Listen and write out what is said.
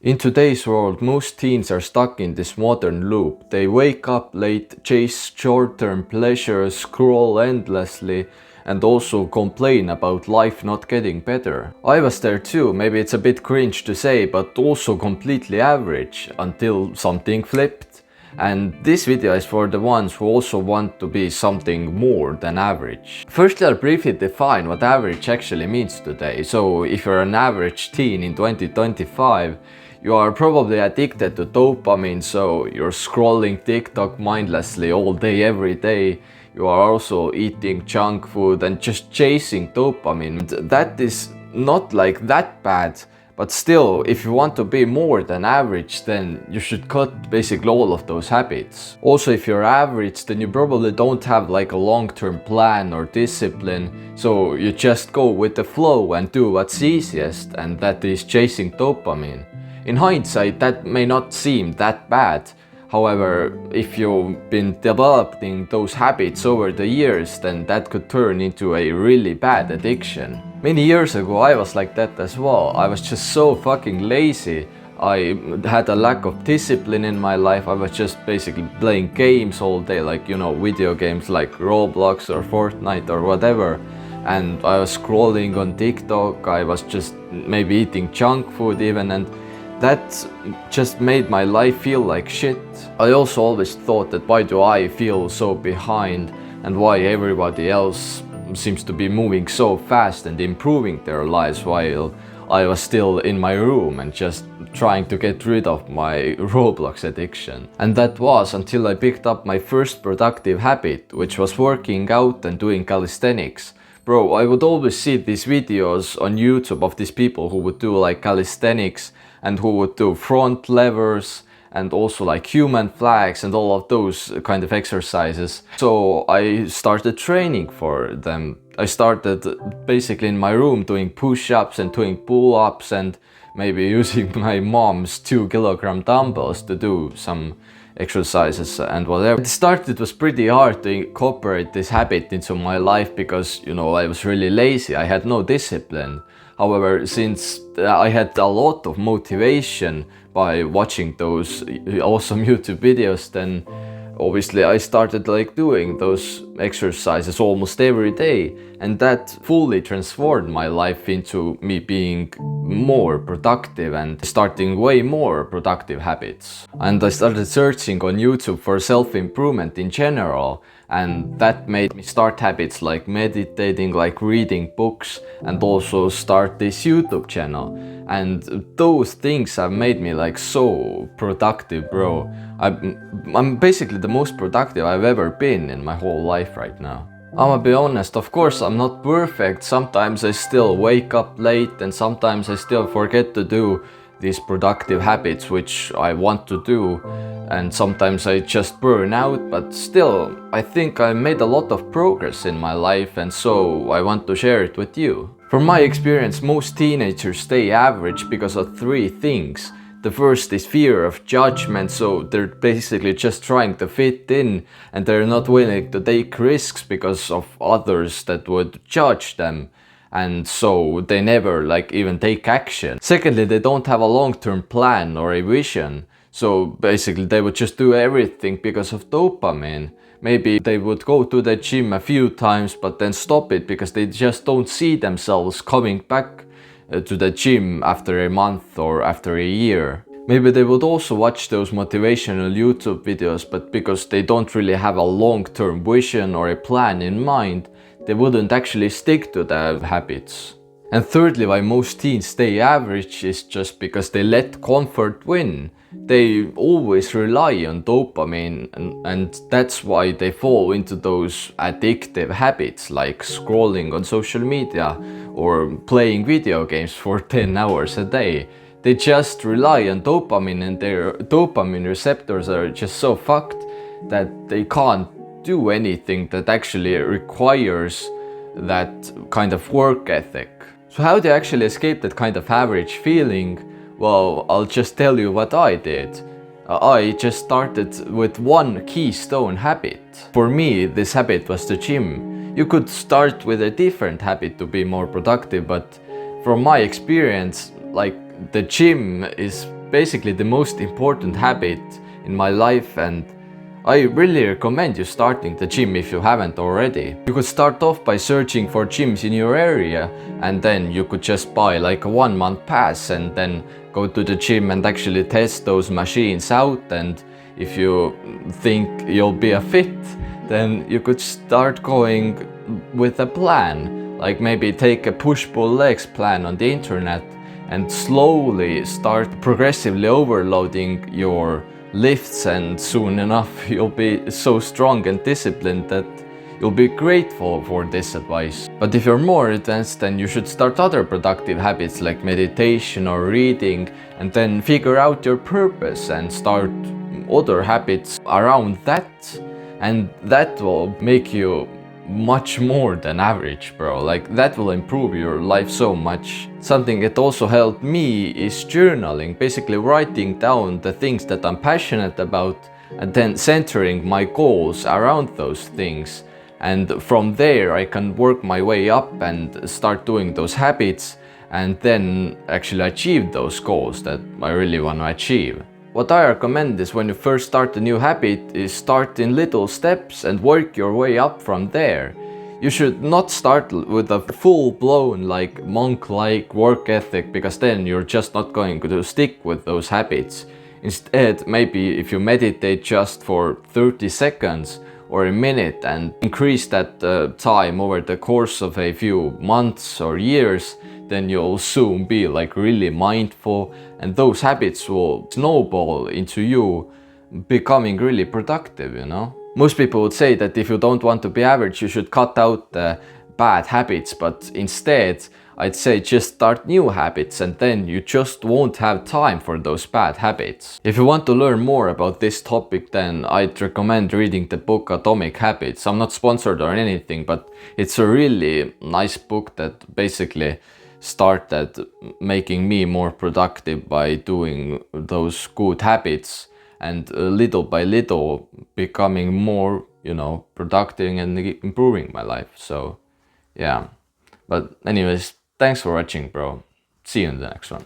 In today's world, most teens are stuck in this modern loop. They wake up late, chase short-term pleasures, scroll endlessly, and also complain about life not getting better. I was there too, maybe it's a bit cringe to say, but also completely average, until something flipped. And this video is for the ones who also want to be something more than average. Firstly, I'll briefly define what average actually means today. So if you're an average teen in 2025, you are probably addicted to dopamine, so you're scrolling TikTok mindlessly all day, every day. You are also eating junk food and just chasing dopamine. That is not like that bad, but still, if you want to be more than average, then you should cut basically all of those habits. Also, if you're average, then you probably don't have like a long-term plan or discipline, so you just go with the flow and do what's easiest, and that is chasing dopamine. In hindsight, that may not seem that bad. However, if you've been developing those habits over the years, then that could turn into a really bad addiction. Many years ago, I was like that as well. I was just so fucking lazy. I had a lack of discipline in my life. I was just basically playing games all day, like, video games like Roblox or Fortnite or whatever. And I was scrolling on TikTok. I was just maybe eating junk food even, and that just made my life feel like shit. I also always thought that why do I feel so behind, and why everybody else seems to be moving so fast and improving their lives while I was still in my room and just trying to get rid of my Roblox addiction. And that was until I picked up my first productive habit, which was working out and doing calisthenics. Bro, I would always see these videos on YouTube of these people who would do like calisthenics and who would do front levers and also like human flags and all of those kind of exercises. So I started training for them. I started basically in my room doing push-ups and doing pull-ups and maybe using my mom's 2-kilogram dumbbells to do some exercises and whatever. At the start it was pretty hard to incorporate this habit into my life because, I was really lazy, I had no discipline. However, since I had a lot of motivation by watching those awesome YouTube videos, then obviously I started like doing those exercises almost every day, and that fully transformed my life into me being more productive and starting way more productive habits. And I started searching on YouTube for self-improvement in general, and that made me start habits like meditating, like reading books, and also start this YouTube channel. And those things have made me like so productive, bro. I'm basically the most productive I've ever been in my whole life right now. I'ma be honest, of course I'm not perfect. Sometimes I still wake up late and sometimes I still forget to do these productive habits which I want to do, and sometimes I just burn out, but still I think I made a lot of progress in my life, and so I want to share it with you. From my experience, most teenagers stay average because of 3 things. The first is fear of judgment, so they're basically just trying to fit in and they're not willing to take risks because of others that would judge them. And so they never even take action. Secondly, they don't have a long-term plan or a vision. So basically they would just do everything because of dopamine. Maybe they would go to the gym a few times but then stop it because they just don't see themselves coming back to the gym after a month or after a year. Maybe they would also watch those motivational YouTube videos, but because they don't really have a long-term vision or a plan in mind, they wouldn't actually stick to their habits. And thirdly, why most teens stay average is just because they let comfort win. They always rely on dopamine, and that's why they fall into those addictive habits like scrolling on social media or playing video games for 10 hours a day. They just rely on dopamine, and their dopamine receptors are just so fucked that they can't do anything that actually requires that kind of work ethic. So how do you actually escape that kind of average feeling? Well, I'll just tell you what I did. I just started with one keystone habit. For me, this habit was the gym. You could start with a different habit to be more productive, but from my experience, the gym is basically the most important habit in my life, and I really recommend you starting the gym if you haven't already. You could start off by searching for gyms in your area, and then you could just buy like a 1 month pass and then go to the gym and actually test those machines out. And if you think you'll be a fit, then you could start going with a plan, like maybe take a push-pull legs plan on the internet and slowly start progressively overloading your lifts, and soon enough you'll be so strong and disciplined that you'll be grateful for this advice. But if you're more advanced, then you should start other productive habits like meditation or reading, and then figure out your purpose and start other habits around that, and that will make you much more than average, bro. Like, that will improve your life so much. Something that also helped me is journaling, basically writing down the things that I'm passionate about and then centering my goals around those things. And from there I can work my way up and start doing those habits and then actually achieve those goals that I really want to achieve. What I recommend is when you first start a new habit is start in little steps and work your way up from there. You should not start with a full-blown like monk-like work ethic, because then you're just not going to stick with those habits. Instead, maybe if you meditate just for 30 seconds or a minute and increase that time over the course of a few months or years, then you'll soon be like really mindful, and those habits will snowball into you becoming really productive, you know? Most people would say that if you don't want to be average, you should cut out the bad habits, but instead I'd say just start new habits, and then you just won't have time for those bad habits. If you want to learn more about this topic, then I'd recommend reading the book Atomic Habits. I'm not sponsored or anything, but it's a really nice book that basically started making me more productive by doing those good habits, and little by little becoming more, you know, productive and improving my life. So yeah, but anyways, thanks for watching, bro. See you in the next one.